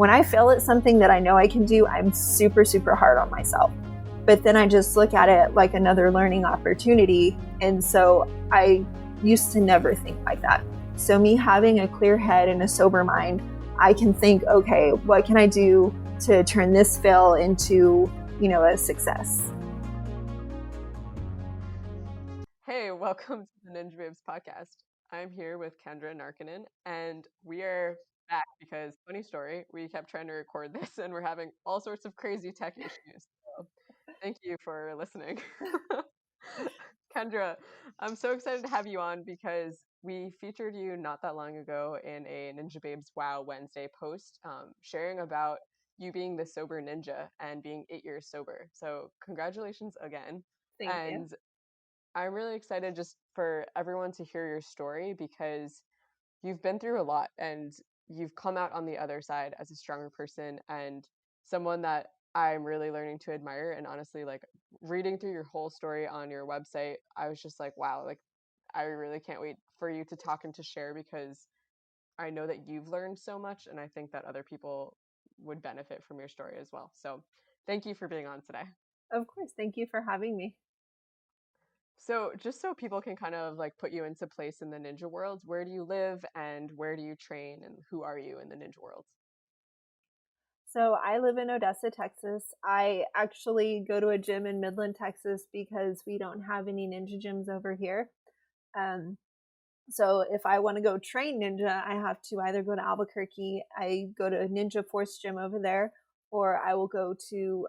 when I fail at something that I know I can do, I'm super, super hard on myself. But then I just look at it like another learning opportunity. And so I used to never think like that. So me having a clear head and a sober mind, I can think, okay, what can I do to turn this fail into, a success? Hey, welcome to the Ninja Babes podcast. I'm here with Kendra and Nyrkkanen, and we are back because, funny story, we kept trying to record this and we're having all sorts of crazy tech issues. So thank you for listening. Kendra, I'm so excited to have you on because we featured you not that long ago in a Ninja Babes Wow Wednesday post, sharing about you being the sober ninja and being 8 years sober. So congratulations again. Thank you. And I'm really excited just for everyone to hear your story because you've been through a lot and you've come out on the other side as a stronger person and someone that I'm really learning to admire. And honestly, like reading through your whole story on your website, I was just like, wow, like I really can't wait for you to talk and to share because I know that you've learned so much and I think that other people would benefit from your story as well. So thank you for being on today. Of course. Thank you for having me. So, just so people can kind of like put you into place in the ninja world, where do you live and where do you train and who are you in the ninja world? So I live in Odessa, Texas. I actually go to a gym in Midland, Texas because we don't have any ninja gyms over here. Um, so if I want to go train ninja, I have to either go to Albuquerque, I go to Ninja Force Gym over there, or I will go to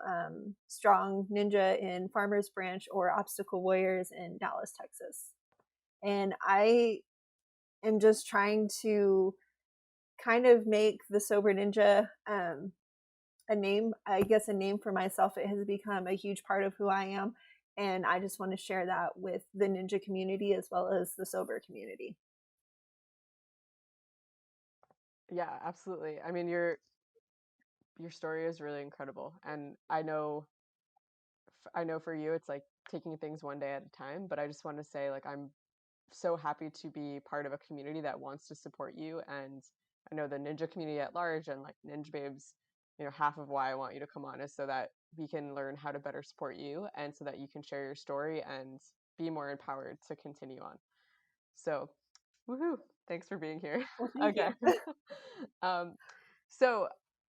Strong Ninja in Farmers Branch or Obstacle Warriors in Dallas, Texas. And I am just trying to kind of make the Sober Ninja a name, I guess a name for myself. It has become a huge part of who I am. And I just want to share that with the ninja community as well as the sober community. Yeah, absolutely. I mean, your story is really incredible, and I know for you it's like taking things one day at a time. But I just want to say, like, I'm so happy to be part of a community that wants to support you, and I know the ninja community at large and like Ninja Babes, half of why I want you to come on is so that we can learn how to better support you and so that you can share your story and be more empowered to continue on. So, woohoo! Thanks for being here. Well, thank Okay. you. um, so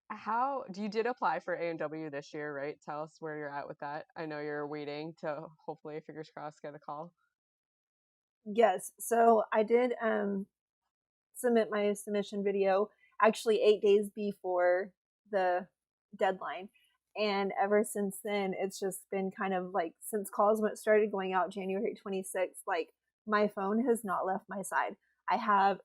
how do you did apply for A&W this year, right? Tell us where you're at with that. I know you're waiting to hopefully, fingers crossed, get a call. Yes. So I did submit my submission video actually 8 days before the deadline. And ever since then, it's just been kind of like since calls started going out January 26th, like my phone has not left my side. I have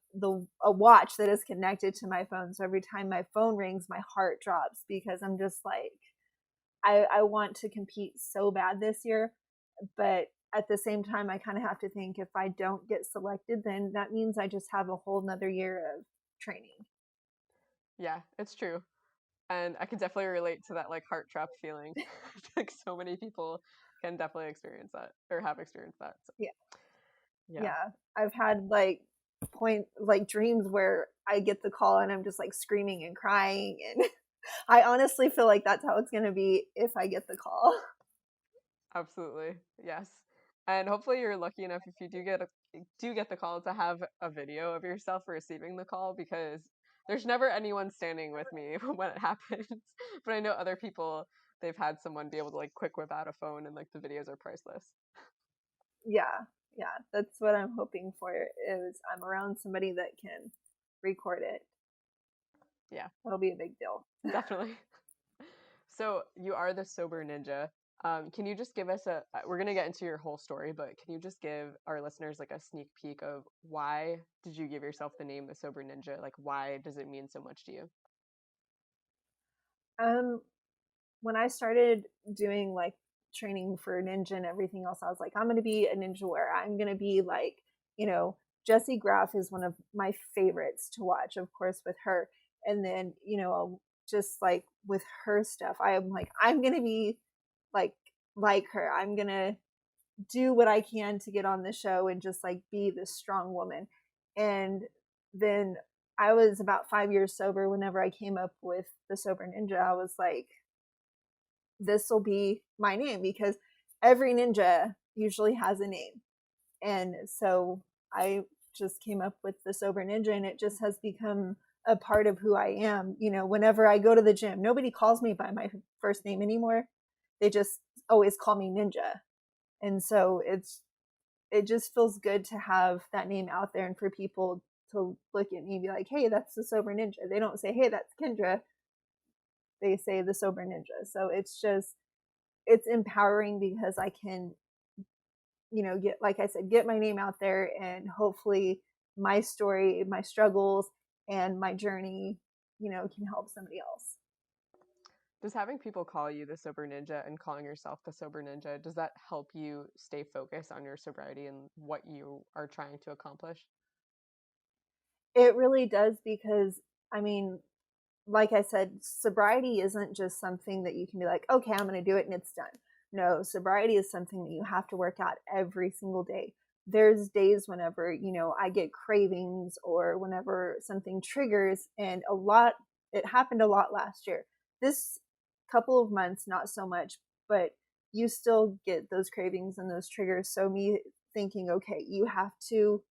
a watch that is connected to my phone. So every time my phone rings, my heart drops because I'm just like, I want to compete so bad this year. But at the same time, I kind of have to think if I don't get selected, then that means I just have a whole nother year of training. Yeah, it's true. And I can definitely relate to that like heart trap feeling. Like so many people can definitely experience that or have experienced that. So, Yeah. yeah. Yeah. I've had like dreams where I get the call and I'm just like screaming and crying. And I honestly feel like that's how it's going to be if I get the call. Absolutely. Yes. And hopefully you're lucky enough if you do get the call to have a video of yourself receiving the call because there's never anyone standing with me when it happens. But I know other people they've had someone be able to like quick whip out a phone and like the videos are priceless. Yeah. Yeah. That's what I'm hoping for is I'm around somebody that can record it. Yeah, That'll be a big deal. definitely. So you are the sober ninja. Can you just give us we're going to get into your whole story, but can you just give our listeners like a sneak peek of why did you give yourself the name the sober ninja? Like, why does it mean so much to you? Um, when I started doing like training for ninja and everything else, I was like, I'm going to be a ninja warrior. I'm going to be like, you know, Jessie Graff is one of my favorites to watch, of course, with her. And then, just like with her stuff, I'm like, I'm going to be like, like her. I'm going to do what I can to get on the show and just like be this strong woman. And then I was about 5 years sober whenever I came up with the Sober Ninja. I was like, this will be my name because every ninja usually has a name. And so I just came up with the Sober Ninja, and it just has become a part of who I am. You know, whenever I go to the gym, nobody calls me by my first name anymore. They just always call me Ninja. And so it just feels good to have that name out there and for people to look at me and be like, hey, that's the Sober Ninja. They don't say, hey, that's Kendra. They say the Sober Ninja. So it's empowering because I can, get, like I said, get my name out there, and hopefully my story, my struggles, and my journey, can help somebody else. Does having people call you the sober ninja and calling yourself the sober ninja, does that help you stay focused on your sobriety and what you are trying to accomplish? It really does because, I mean, like I said, sobriety isn't just something that you can be like, okay, I'm going to do it and it's done. No, sobriety is something that you have to work out every single day. There's days whenever, I get cravings or whenever something triggers, and it happened a lot last year. This couple of months, not so much, but you still get those cravings and those triggers. So, me thinking, okay, you have to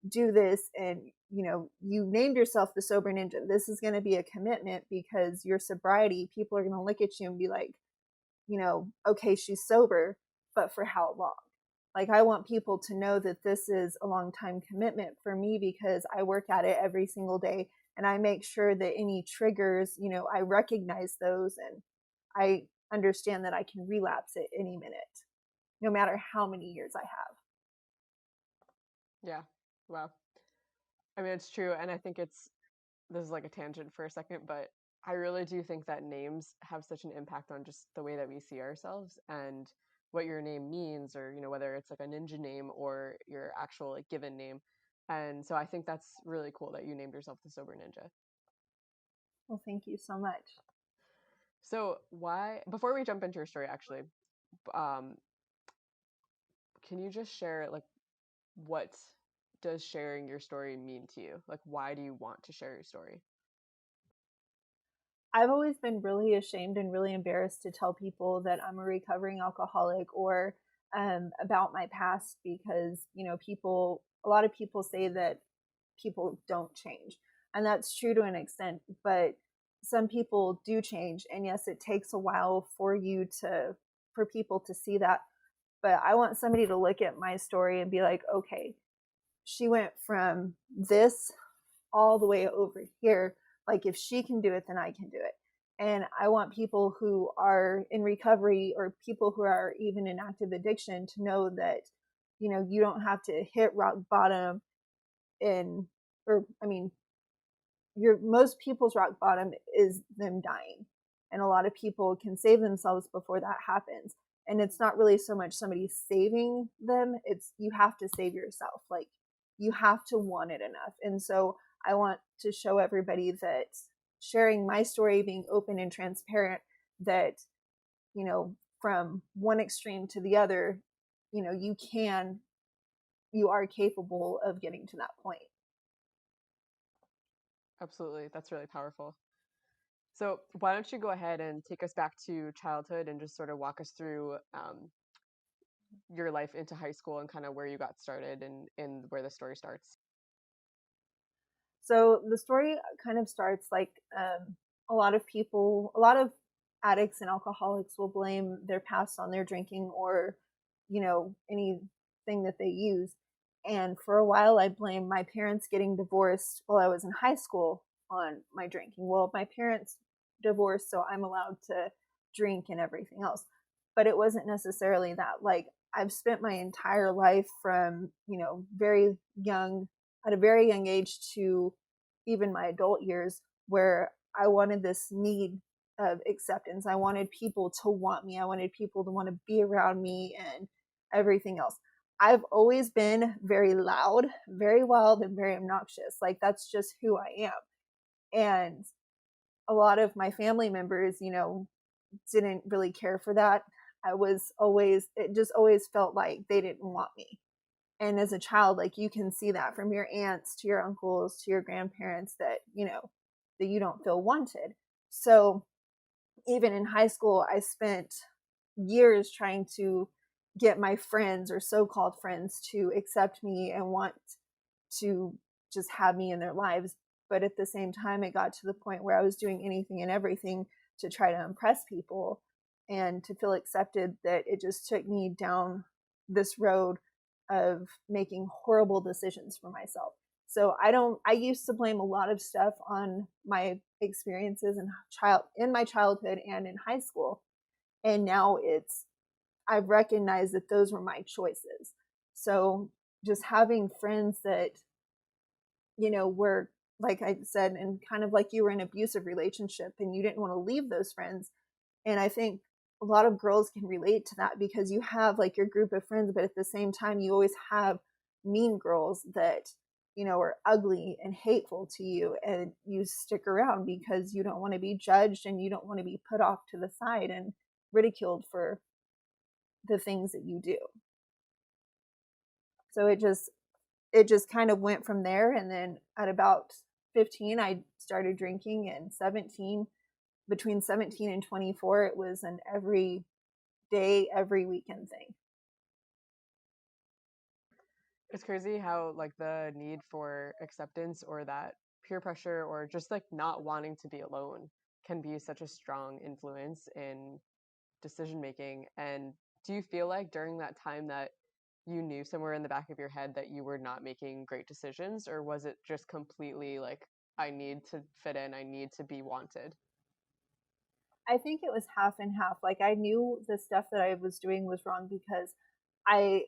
do this, and you named yourself the Sober Ninja. This is going to be a commitment because your sobriety, people are going to look at you and be like, okay, she's sober, but for how long? Like, I want people to know that this is a long time commitment for me because I work at it every single day, and I make sure that any triggers, I recognize those, and I understand that I can relapse at any minute, no matter how many years I have. Yeah. Wow. I mean, it's true. And I think this is like a tangent for a second, but I really do think that names have such an impact on just the way that we see ourselves and what your name means, or, whether it's like a ninja name or your actual like given name. And so I think that's really cool that you named yourself the Sober Ninja. Well, thank you so much. So why, before we jump into your story, actually, um, can you just share like what does sharing your story mean to you? Like, why do you want to share your story? I've always been really ashamed and really embarrassed to tell people that I'm a recovering alcoholic, or about my past, because, a lot of people say that people don't change. And that's true to an extent, but some people do change. And yes, it takes a while for people to see that. But I want somebody to look at my story and be like, okay, she went from this all the way over here. Like, if she can do it, then I can do it. And I want people who are in recovery, or people who are even in active addiction, to know that, you don't have to hit rock bottom in, or, I mean, most people's rock bottom is them dying. And a lot of people can save themselves before that happens. And it's not really so much somebody saving them, it's you have to save yourself. Like, you have to want it enough. And so I want to show everybody that sharing my story, being open and transparent, that, from one extreme to the other, you are capable of getting to that point. Absolutely. That's really powerful. So, why don't you go ahead and take us back to childhood and just sort of walk us through your life into high school and kind of where you got started and where the story starts? So the story kind of starts like, a lot of addicts and alcoholics will blame their past on their drinking, or, anything that they use. And for a while, I blamed my parents getting divorced while I was in high school on my drinking. Well, my parents divorced, so I'm allowed to drink and everything else. But it wasn't necessarily that. Like, I've spent my entire life from, very young, at a very young age, to even my adult years, where I wanted this need of acceptance. I wanted people to want me. I wanted people to want to be around me and everything else. I've always been very loud, very wild, and very obnoxious. Like, that's just who I am. And a lot of my family members, didn't really care for that. It just always felt like they didn't want me. And as a child, like, you can see that from your aunts to your uncles to your grandparents that, that you don't feel wanted. So even in high school, I spent years trying to get my friends or so-called friends to accept me and want to just have me in their lives. But at the same time, it got to the point where I was doing anything and everything to try to impress people and to feel accepted, that it just took me down this road of making horrible decisions for myself. So I used to blame a lot of stuff on my experiences in my childhood and in high school. And now I've recognized that those were my choices. So just having friends that, were, like I said, and kind of like you were in an abusive relationship and you didn't want to leave those friends. And I think a lot of girls can relate to that, because you have like your group of friends, but at the same time, you always have mean girls that, are ugly and hateful to you, and you stick around because you don't want to be judged and you don't want to be put off to the side and ridiculed for the things that you do. So it just kind of went from there. And then at about 15, I started drinking, and 17, between 17 and 24, it was an every day, every weekend thing. It's crazy how like the need for acceptance or that peer pressure or just like not wanting to be alone can be such a strong influence in decision making. And do you feel like during that time that you knew somewhere in the back of your head that you were not making great decisions, or was it just completely like, I need to fit in, I need to be wanted? I think it was half and half. Like, I knew the stuff that I was doing was wrong because I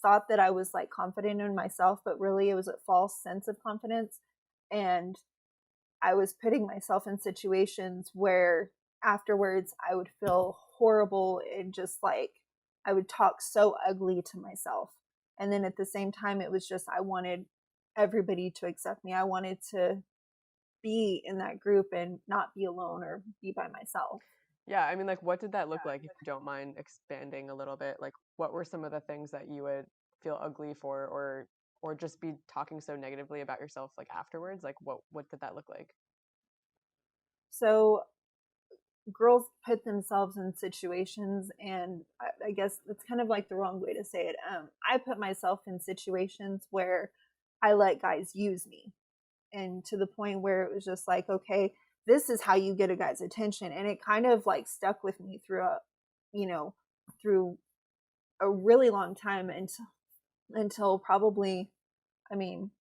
thought that I was like confident in myself, but really it was a false sense of confidence. And I was putting myself in situations where afterwards I would feel horrible, and just like I would talk so ugly to myself. And then at the same time, it was just I wanted everybody to accept me. I wanted to be in that group and not be alone or be by myself. Yeah, I mean, like, what did that look like, if you don't mind expanding a little bit? Like, what were some of the things that you would feel ugly for, or just be talking so negatively about yourself, like afterwards? Like, what did that look like? So girls put themselves in situations, and I guess it's kind of like the wrong way to say it. I put myself in situations where I let guys use me, and to the point where it was just like, okay, this is how you get a guy's attention. And it kind of like stuck with me you know, through a really long time, until probably, I mean,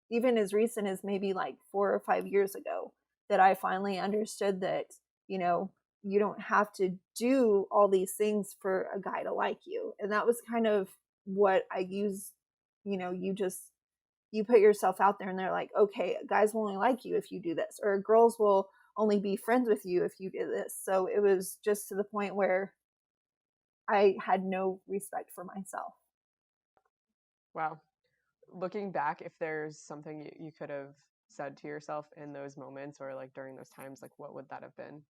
even as recent as maybe like 4 or 5 years ago, that I finally understood that, you know, you don't have to do all these things for a guy to like you. And that was kind of what I use. You put yourself out there and they're like, okay, guys will only like you if you do this, or girls will only be friends with you if you do this. So it was just to the point where I had no respect for myself. Wow. Looking back, if there's something you could have said to yourself in those moments or like during those times, like what would that have been?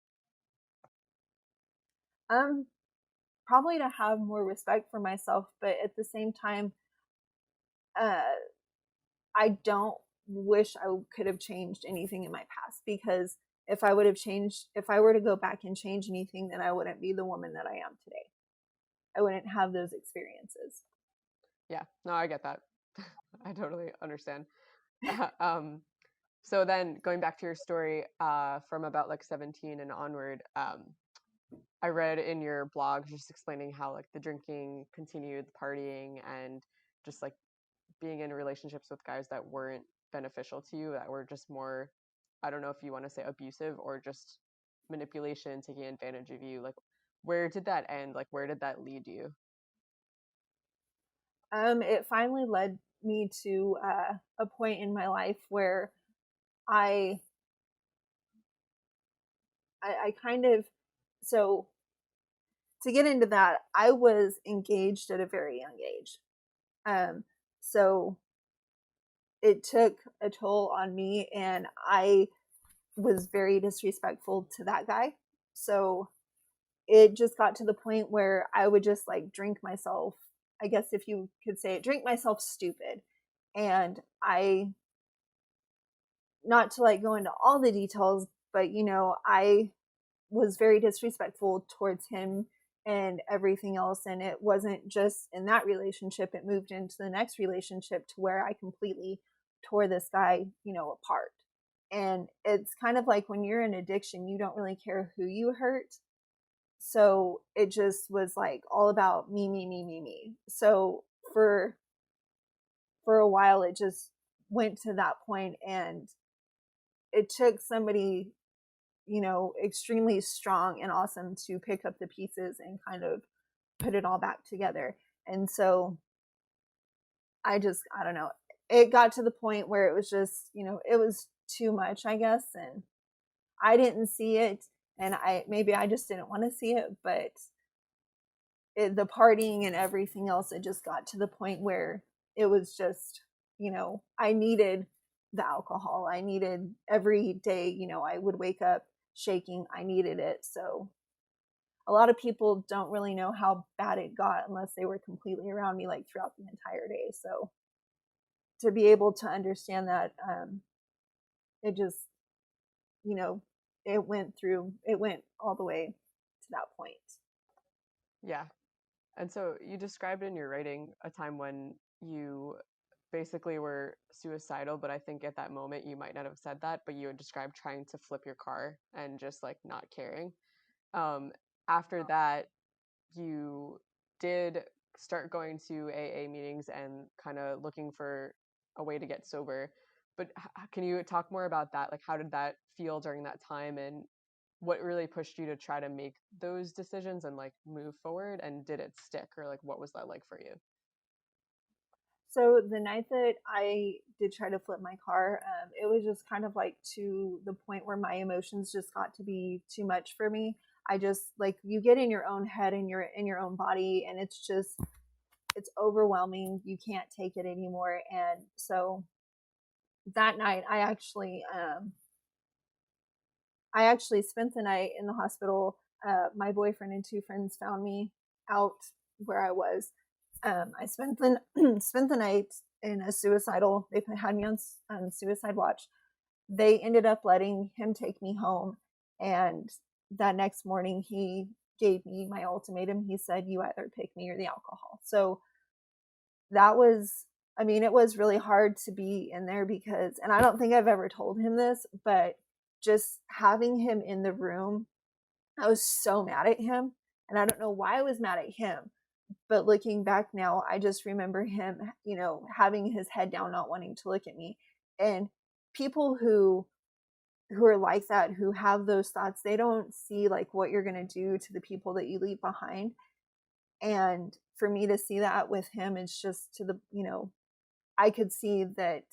Um, Probably to have more respect for myself, but at the same time, uh, I don't wish I could have changed anything in my past, because if I were to go back and change anything, then I wouldn't be the woman that I am today. I wouldn't have those experiences. Yeah, no, I get that. I totally understand. um, so then going back to your story, from about like 17 and onward, I read in your blog just explaining how like the drinking continued, the partying, and just like being in relationships with guys that weren't beneficial to you, that were just more, I don't know if you want to say abusive or just manipulation, taking advantage of you. Like, where did that end? Like, where did that lead you? It finally led me to a point in my life where I, I kind of, so to get into that, I was engaged at a very young age. Um, so it took a toll on me, and I was very disrespectful to that guy. So it just got to the point where I would just like drink myself I guess if you could say it, drink myself stupid. And I, not to like go into all the details, but I was very disrespectful towards him and everything else. And it wasn't just in that relationship, it moved into the next relationship to where I completely tore this guy, apart. And it's kind of like when you're in addiction, you don't really care who you hurt. So it just was like all about me, me, me, me, me. So for a while it just went to that point, and it took somebody extremely strong and awesome to pick up the pieces and kind of put it all back together. And so I don't know, it got to the point where it was just, it was too much, I guess. And I didn't see it, and maybe I just didn't want to see it, but the partying and everything else, it just got to the point where it was just, I needed the alcohol. I needed every day, I would wake up shaking. I needed it. So a lot of people don't really know how bad it got unless they were completely around me like throughout the entire day. So to be able to understand that, it just, you know, it went all the way to that point. Yeah. And so you described in your writing a time when you basically were suicidal, but I think at that moment you might not have said that, but you had described trying to flip your car and just like not caring. Um, After that, you did start going to AA meetings and kind of looking for a way to get sober. But can you talk more about that? Like, how did that feel during that time, and what really pushed you to try to make those decisions and like move forward? And did it stick, or like what was that like for you? So the night that I did try to flip my car, it was just kind of like to the point where my emotions just got to be too much for me. I just like, you get in your own head and you're in your own body, and it's overwhelming. You can't take it anymore. And so that night, I actually spent the night in the hospital. My boyfriend and two friends found me out where I was. I spent the spent the night in a suicidal. They had me on suicide watch. They ended up letting him take me home, and that next morning he gave me my ultimatum. He said, "You either pick me or the alcohol." So that was, I mean, it was really hard to be in there because, and I don't think I've ever told him this, but just having him in the room, I was so mad at him. And I don't know why I was mad at him, but looking back now, I just remember him, having his head down, not wanting to look at me. And people who are like that, who have those thoughts, they don't see like what you're going to do to the people that you leave behind. And for me to see that with him, it's just to the, I could see that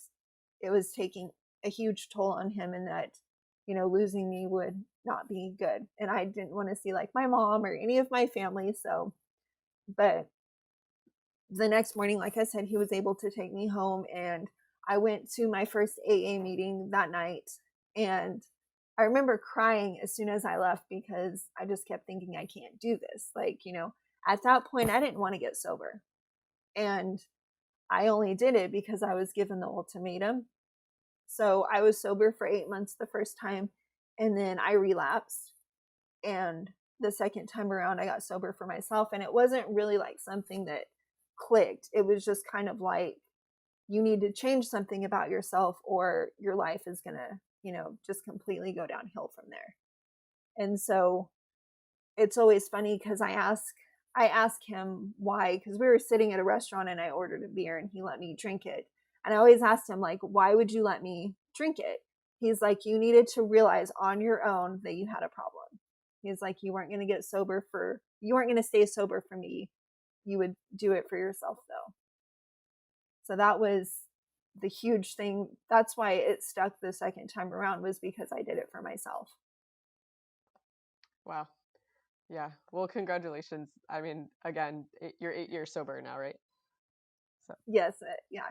it was taking a huge toll on him, and that, losing me would not be good. And I didn't want to see like my mom or any of my family. So, but the next morning, like I said, he was able to take me home, and I went to my first AA meeting that night. And I remember crying as soon as I left because I just kept thinking, I can't do this. Like, at that point, I didn't want to get sober. And I only did it because I was given the ultimatum. So I was sober for 8 months the first time, and then I relapsed. And the second time around, I got sober for myself. And it wasn't really like something that clicked. It was just kind of like, you need to change something about yourself, or your life is going to, just completely go downhill from there. And so it's always funny because I ask him why, because we were sitting at a restaurant and I ordered a beer and he let me drink it. And I always asked him, like, why would you let me drink it? He's like, you needed to realize on your own that you had a problem. He's like, you weren't going to you weren't going to stay sober for me. You would do it for yourself though. So that was the huge thing. That's why it stuck the second time around, was because I did it for myself. Wow. Yeah. Well, congratulations. I mean, again, you're 8 years sober now, right? So. Yes, yeah.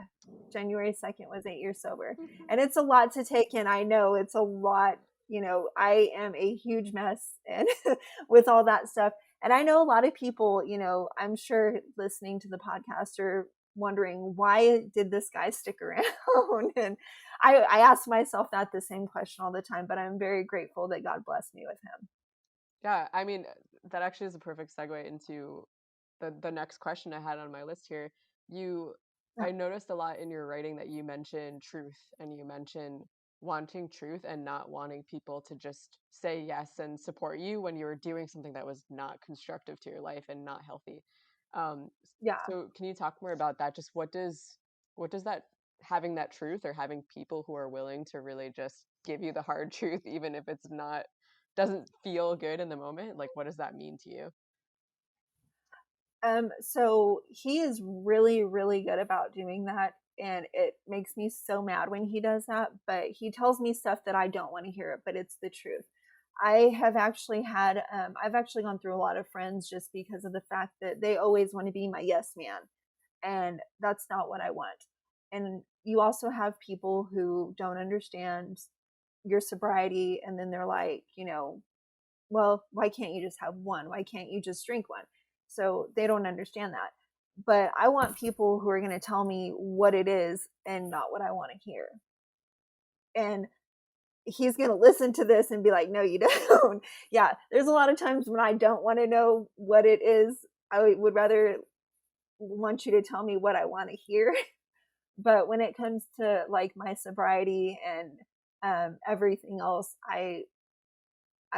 January 2nd was 8 years sober. And it's a lot to take in. I know it's a lot. I am a huge mess and with all that stuff. And I know a lot of people, I'm sure listening to the podcast are wondering, why did this guy stick around? And I ask myself that the same question all the time, but I'm very grateful that God blessed me with him. Yeah, I mean, that actually is a perfect segue into the next question I had on my list here. You, I noticed a lot in your writing that you mention truth and you mention wanting truth and not wanting people to just say yes and support you when you were doing something that was not constructive to your life and not healthy. Um, Yeah. so can you talk more about that? Just what does that having that truth or having people who are willing to really just give you the hard truth, even if it's not doesn't feel good in the moment, like what does that mean to you? So he is really, really good about doing that. And it makes me so mad when he does that. But he tells me stuff that I don't want to hear, but it's the truth. I've actually gone through a lot of friends just because of the fact that they always want to be my yes man. And that's not what I want. And you also have people who don't understand your sobriety. And then they're like, well, why can't you just have one? Why can't you just drink one? So they don't understand that. But I want people who are going to tell me what it is and not what I want to hear. And he's going to listen to this and be like, no, you don't. Yeah, there's a lot of times when I don't want to know what it is. I would rather want you to tell me what I want to hear. But when it comes to like my sobriety and everything else, I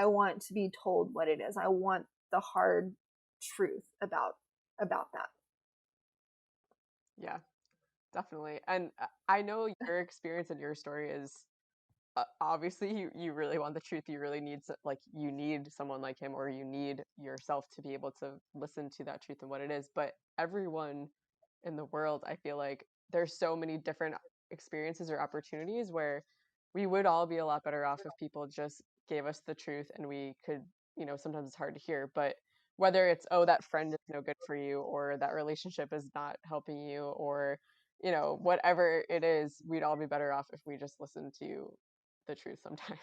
want to be told what it is. I want the hard truth about that. Yeah, definitely. And I know your experience and your story is obviously you really want the truth. You really need like you need someone like him or you need yourself to be able to listen to that truth and what it is. But everyone in the world, I feel like there's so many different experiences or opportunities where we would all be a lot better off if people just gave us the truth and we could, sometimes it's hard to hear, but whether it's, oh, that friend is no good for you or that relationship is not helping you or whatever it is, we'd all be better off if we just listened to the truth sometimes.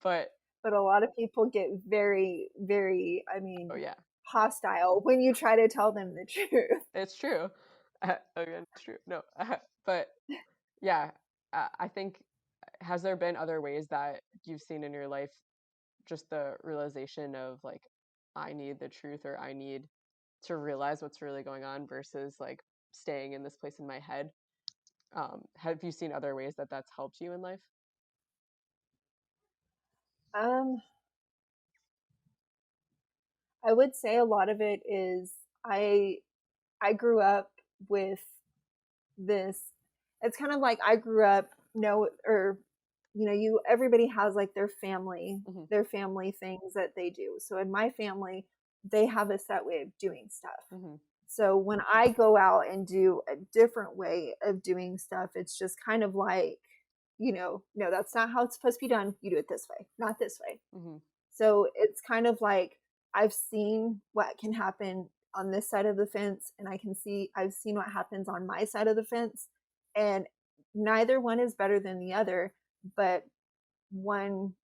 But But a lot of people get very, very, oh yeah, hostile when you try to tell them the truth. it's true. Again, it's true. No, but yeah, I think has there been other ways that you've seen in your life just the realization of like I need the truth or I need to realize what's really going on versus like staying in this place in my head? Have you seen other ways that that's helped you in life? Um, I would say a lot of it is I I grew up with this. It's kind of like I grew up no or you everybody has like Hmm. their family things that they do. So in my family, they have a set way of doing stuff. Hmm. So when I go out and do a different way of doing stuff, it's just kind of like, no, that's not how it's supposed to be done. You do it this way, not this way. Hmm. So it's kind of like I've seen what can happen on this side of the fence, and I've seen what happens on my side of the fence, and neither one is better than the other, but one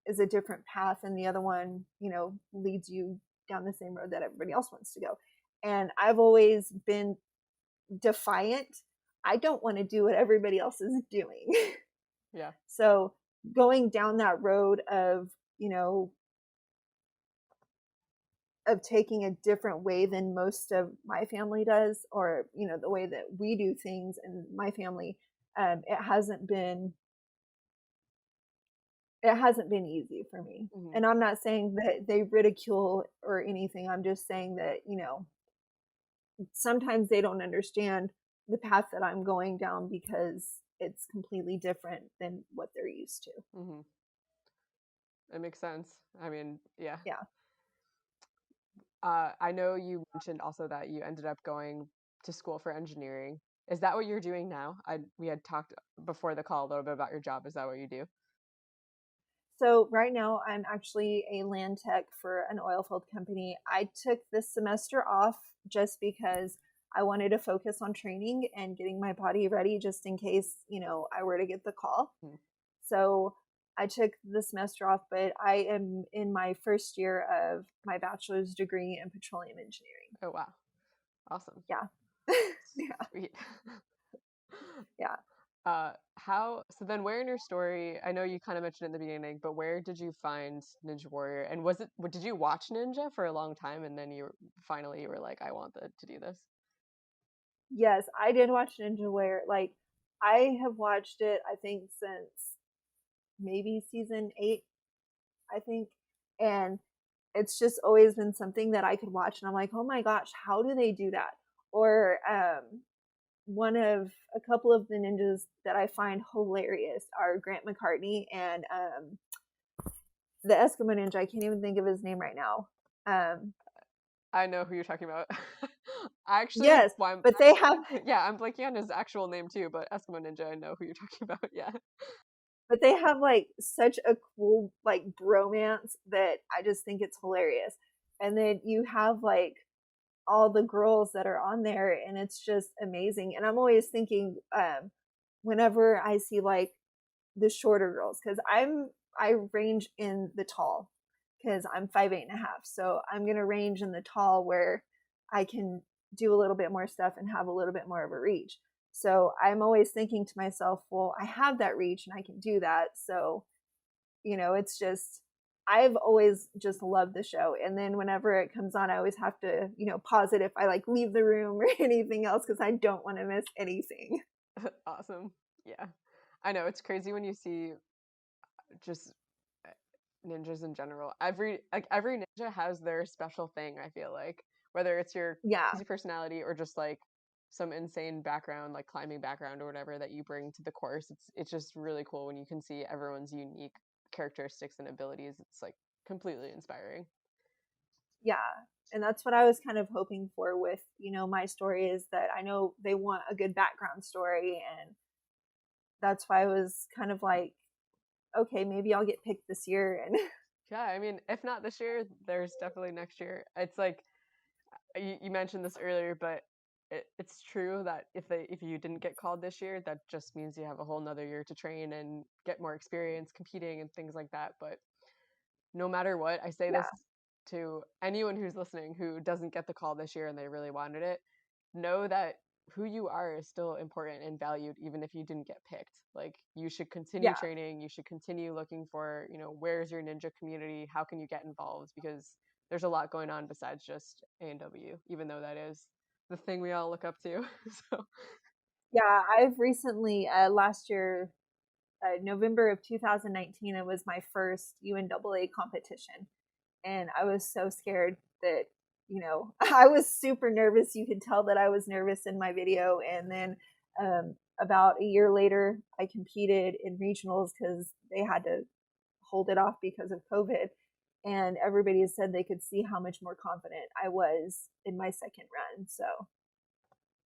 is a different path, and the other one, leads you down the same road that everybody else wants to go. And I've always been defiant. I don't want to do what everybody else is doing. Yeah. So going down that road of taking a different way than most of my family does, or the way that we do things in my family, it hasn't been easy for me. Hmm. And I'm not saying that they ridicule or anything. I'm just saying that sometimes they don't understand the path that I'm going down because it's completely different than what they're used to. Hmm. It makes sense. I mean, yeah. Yeah. I know you mentioned also that you ended up going to school for engineering. Is that what you're doing now? We had talked before the call a little bit about your job. Is that what you do? So right now I'm actually a land tech for an oil field company. I took this semester off just because I wanted to focus on training and getting my body ready just in case, I were to get the call. Mhm. So I took the semester off, but I am in my first year of my bachelor's degree in petroleum engineering. Oh wow. Awesome. Yeah. Yeah. Sweet. Yeah. How, so then where in your story, I know you kind of mentioned it in the beginning, but where did you find Ninja Warrior? And was it, did you watch Ninja for a long time and then finally you were like, I want to do this? Yes, I did watch Ninja Warrior. Like, I have watched it, I think, since maybe season 8, I think. And it's just always been something that I could watch. And I'm like, oh my gosh, how do they do that? Or one of a couple of the ninjas that I find hilarious are Grant McCartney and the Eskimo ninja. I can't even think of his name right now. Um, I know who you're talking about. I actually, yes, well, I'm but they have actually, yeah, I'm blanking on his actual name too, but Eskimo Ninja, I know who you're talking about. Yeah. like such a cool like bromance that I just think it's hilarious. And then you have like all the girls that are on there, and it's just amazing. And I'm always thinking, whenever I see like the shorter girls, because I range in the tall, because I'm 5'8.5", so I'm gonna range in the tall where I can do a little bit more stuff and have a little bit more of a reach. So I'm always thinking to myself, well, I have that reach and I can do that. So, it's just, I've always just loved the show. And then whenever it comes on, I always have to, pause it if I like leave the room or anything else, because I don't want to miss anything. Awesome. Yeah. I know it's crazy when you see just ninjas in general. Every ninja has their special thing, I feel like. Whether it's your Yeah. crazy personality or just like some insane background, like climbing background or whatever that you bring to the course. It's just really cool when you can see everyone's unique characteristics and abilities. It's like completely inspiring. Yeah. And that's what I was kind of hoping for with, my story, is that I know they want a good background story. And that's why I was kind of like, okay, maybe I'll get picked this year. And Yeah, I mean, if not this year, there's definitely next year. It's like you mentioned this earlier, but it's true that if you didn't get called this year, that just means you have a whole nother year to train and get more experience competing and things like that. But no matter what, I say this yeah, to anyone who's listening who doesn't get the call this year and they really wanted it, know that who you are is still important and valued even if you didn't get picked. Like you should continue yeah, training, you should continue looking for, where's your ninja community, how can you get involved, because there's a lot going on besides just A&W, even though that is the thing we all look up to. So, yeah. I've recently, last year, November of 2019, it was my first UNAA competition. And I was so scared that, I was super nervous. You could tell that I was nervous in my video. And then about a year later, I competed in regionals because they had to hold it off because of COVID. And everybody said they could see how much more confident I was in my second run. So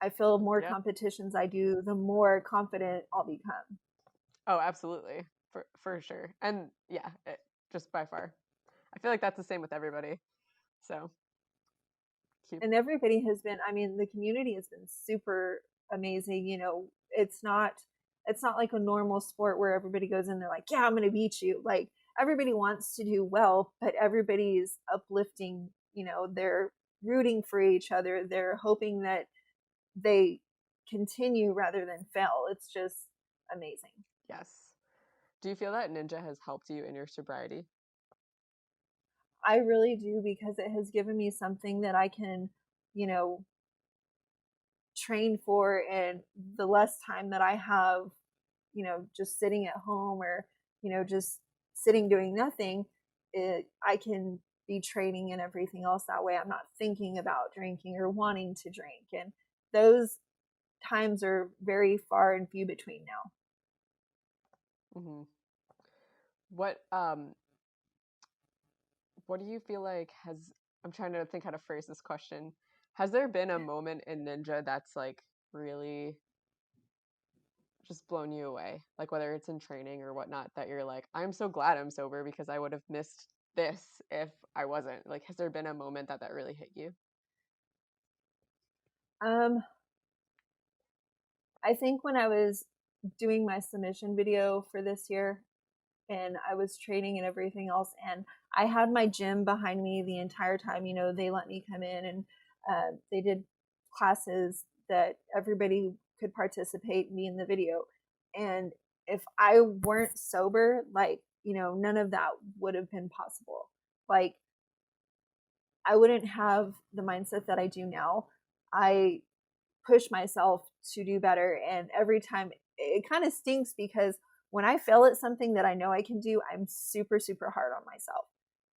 I feel more yeah. competitions I do, the more confident I'll become. Oh, absolutely. For sure. And yeah, just by far. I feel like that's the same with everybody. So, keep And everybody has been, I mean, the community has been super amazing. It's not like a normal sport where everybody goes in, they're like, yeah, I'm going to beat you. Like, everybody wants to do well, but everybody's uplifting, they're rooting for each other, they're hoping that they continue rather than fail. It's just amazing. yes. Do you feel that Ninja has helped you in your sobriety? I really do, because it has given me something that I can, you know, train for. And the less time that I have, just sitting at home, or, just sitting doing nothing, I can be training and everything else that way. I'm not thinking about drinking or wanting to drink. And those times are very far and few between now. Hmm. What do you feel like has, I'm trying to think how to phrase this question. Has there been a moment in Ninja that's like really just blown you away? Like whether it's in training or whatnot, that you're like, I'm so glad I'm sober because I would have missed this if I wasn't. Like, has there been a moment that really hit you? Um, I think when I was doing my submission video for this year, and I was training and everything else. And I had my gym behind me the entire time. They let me come in, and they did classes that everybody could participate and be in the video. And if I weren't sober, like, none of that would have been possible. Like, I wouldn't have the mindset that I do now. I push myself to do better. And every time it kind of stinks because when I fail at something that I know I can do, I'm super, super hard on myself.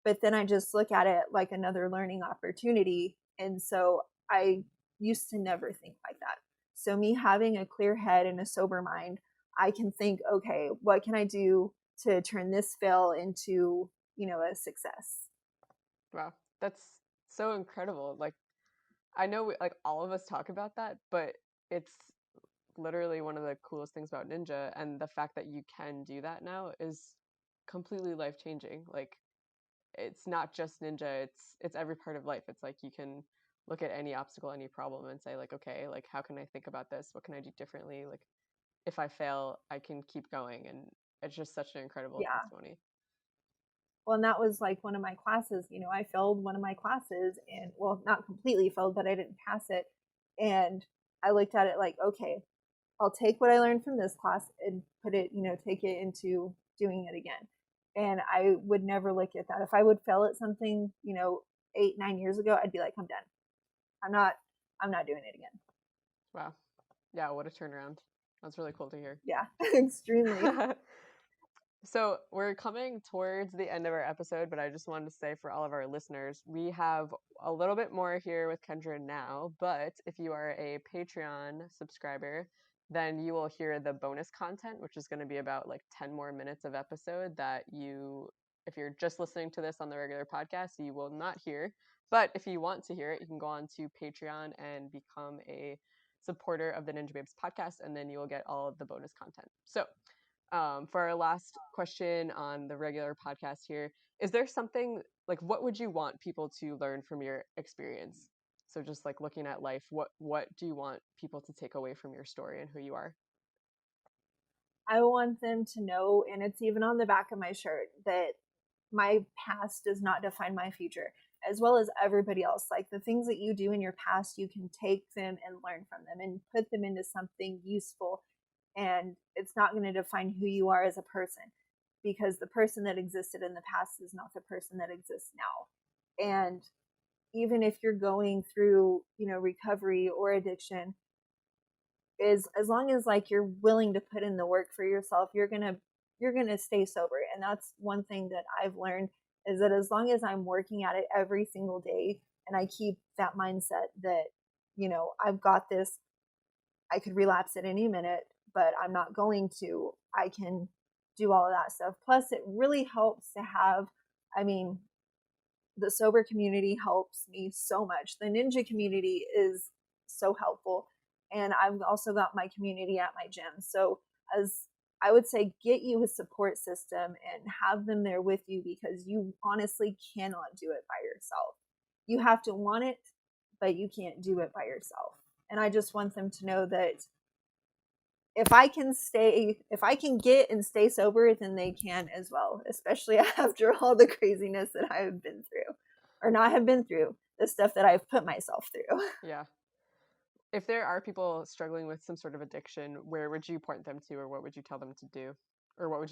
But then I just look at it like another learning opportunity. And so I used to never think like that. So, me having a clear head and a sober mind, I can think, okay, what can I do to turn this fail into, a success? Wow, that's so incredible. Like, I know like all of us talk about that, but it's literally one of the coolest things about Ninja, and the fact that you can do that now is completely life changing. Like, it's not just Ninja, it's every part of life. It's like you can look at any obstacle, any problem, and say like, okay, like how can I think about this? What can I do differently? Like, if I fail, I can keep going. And it's just such an incredible Yeah. testimony. Well, and that was like one of my classes. I failed one of my classes, and, well, not completely failed, but I didn't pass it. And I looked at it like, okay, I'll take what I learned from this class and put it, take it into doing it again. And I would never look at that. If I would fail at something, 8, 9 years ago, I'd be like, I'm done. I'm not, I'm not doing it again. Wow. Yeah, what a turnaround. That's really cool to hear. Yeah, extremely. So we're coming towards the end of our episode, but I just wanted to say for all of our listeners, we have a little bit more here with Kendra now, but if you are a Patreon subscriber, then you will hear the bonus content, which is going to be about like 10 more minutes of episode that if you're just listening to this on the regular podcast, you will not hear. But if you want to hear it, you can go on to Patreon and become a supporter of the Ninja Babes podcast, and then you will get all of the bonus content. So for our last question on the regular podcast here, is there something like what would you want people to learn from your experience? So just like looking at life, what do you want people to take away from your story and who you are? I want them to know, and it's even on the back of my shirt, that my past does not define my future, as well as everybody else. Like, the things that you do in your past, you can take them and learn from them and put them into something useful. And it's not going to define who you are as a person, because the person that existed in the past is not the person that exists now. And even if you're going through, recovery or addiction, is as long as, like, you're willing to put in the work for yourself, you're gonna stay sober. And that's one thing that I've learned, is that as long as I'm working at it every single day, and I keep that mindset that, I've got this, I could relapse at any minute, but I'm not going to. I can do all of that stuff. Plus, it really helps to have, I mean, the sober community helps me so much. The ninja community is so helpful. And I've also got my community at my gym. So, as I would say, get you a support system and have them there with you, because you honestly cannot do it by yourself. You have to want it, but you can't do it by yourself. And I just want them to know that if I can get and stay sober, then they can as well, especially after all the craziness that I have been through, or not have been through, the stuff that I've put myself through. Yeah. If there are people struggling with some sort of addiction, where would you point them to, or what would you tell them to do? Or what would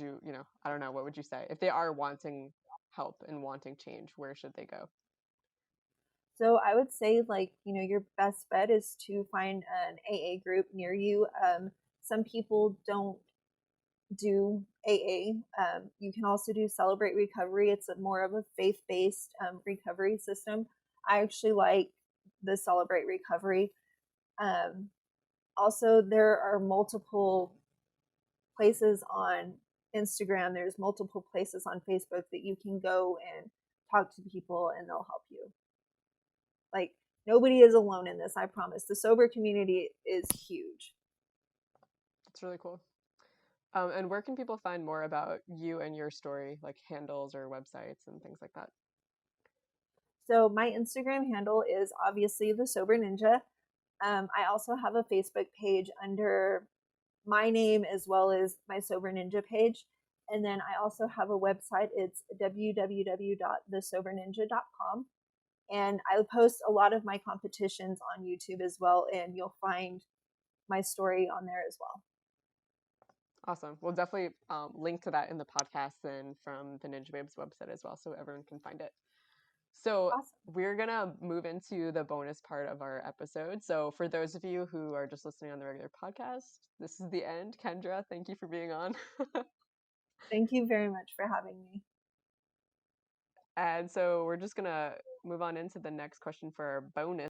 I don't know, what would you say? If they are wanting help and wanting change, where should they go? So I would say, like, your best bet is to find an AA group near you. Some people don't do AA. You can also do Celebrate Recovery. It's more of a faith-based recovery system. I actually like the Celebrate Recovery. Um, Also, there are multiple places on Instagram. There's multiple places on Facebook that you can go and talk to people, and they'll help you. Like, nobody is alone in this, I promise. The sober community is huge. That's really cool. And where can people find more about you and your story, like handles or websites and things like that? So my Instagram handle is obviously the Sober Ninja. I also have a Facebook page under my name, as well as my Sober Ninja page. And then I also have a website. It's www.thesoberninja.com. And I post a lot of my competitions on YouTube as well, and you'll find my story on there as well. Awesome. We'll definitely link to that in the podcast and from the Ninja Babes website as well, so everyone can find it. So Awesome. we're gonna move into the bonus part of our episode. So for those of you who are just listening on the regular podcast, this is the end. Kendra, thank you for being on. Thank you very much for having me. And so we're just gonna move on into the next question for our bonus.